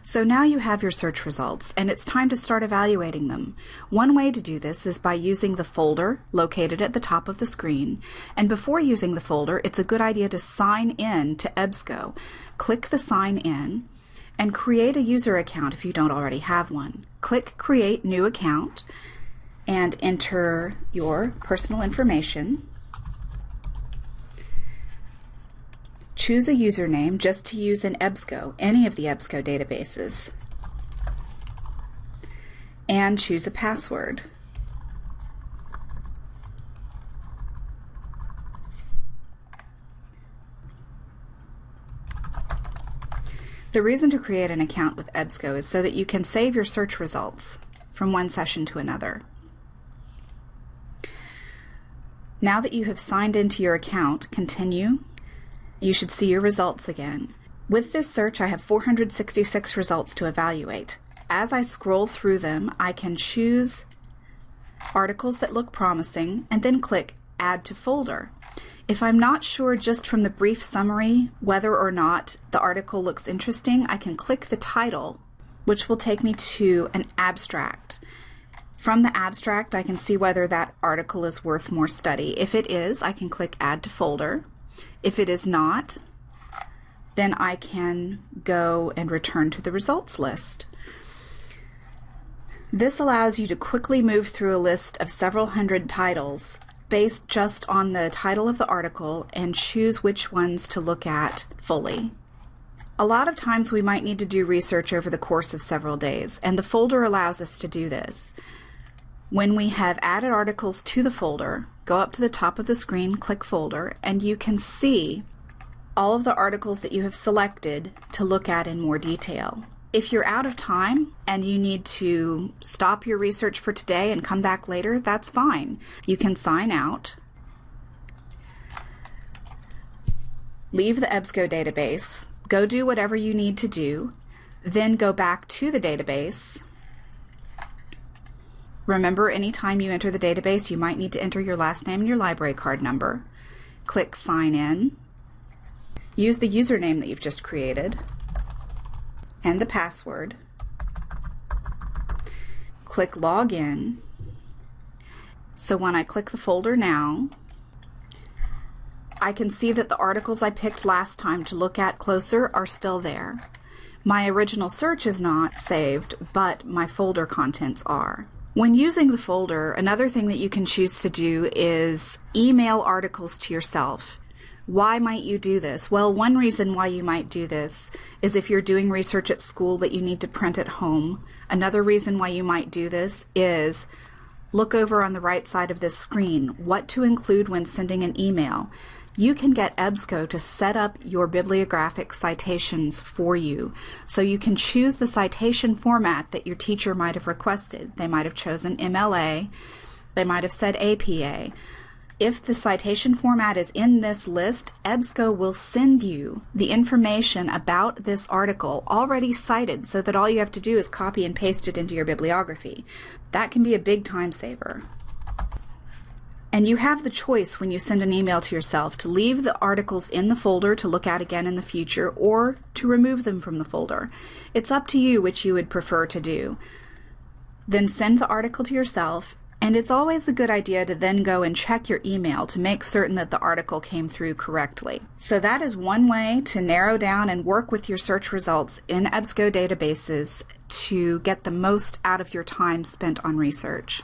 So now you have your search results, and it's time to start evaluating them. One way to do this is by using the folder located at the top of the screen. And before using the folder, it's a good idea to sign in to EBSCO. Click the Sign In and create a user account if you don't already have one. Click Create New Account and enter your personal information. Choose a username just to use in EBSCO, any of the EBSCO databases, and choose a password. The reason to create an account with EBSCO is so that you can save your search results from one session to another. Now that you have signed into your account, continue. You should see your results again. With this search, I have 466 results to evaluate. As I scroll through them, I can choose articles that look promising and then click Add to Folder. If I'm not sure just from the brief summary whether or not the article looks interesting, I can click the title, which will take me to an abstract. From the abstract, I can see whether that article is worth more study. If it is, I can click Add to Folder. If it is not, then I can go and return to the results list. This allows you to quickly move through a list of several hundred titles based just on the title of the article and choose which ones to look at fully. A lot of times we might need to do research over the course of several days, and the folder allows us to do this. When we have added articles to the folder, go up to the top of the screen, click Folder, and you can see all of the articles that you have selected to look at in more detail. If you're out of time and you need to stop your research for today and come back later, that's fine. You can sign out, leave the EBSCO database, go do whatever you need to do, then go back to the database. Remember, anytime you enter the database, you might need to enter your last name and your library card number. Click Sign In. Use the username that you've just created and the password. Click Log In. So when I click the folder now, I can see that the articles I picked last time to look at closer are still there. My original search is not saved, but my folder contents are. When using the folder, another thing that you can choose to do is email articles to yourself. Why might you do this? Well, one reason why you might do this is if you're doing research at school that you need to print at home. Another reason why you might do this is look over on the right side of this screen, what to include when sending an email. You can get EBSCO to set up your bibliographic citations for you. So you can choose the citation format that your teacher might have requested. They might have chosen MLA, they might have said APA. If the citation format is in this list, EBSCO will send you the information about this article already cited so that all you have to do is copy and paste it into your bibliography. That can be a big time saver. And you have the choice when you send an email to yourself to leave the articles in the folder to look at again in the future or to remove them from the folder. It's up to you which you would prefer to do. Then send the article to yourself, and it's always a good idea to then go and check your email to make certain that the article came through correctly. So that is one way to narrow down and work with your search results in EBSCO databases to get the most out of your time spent on research.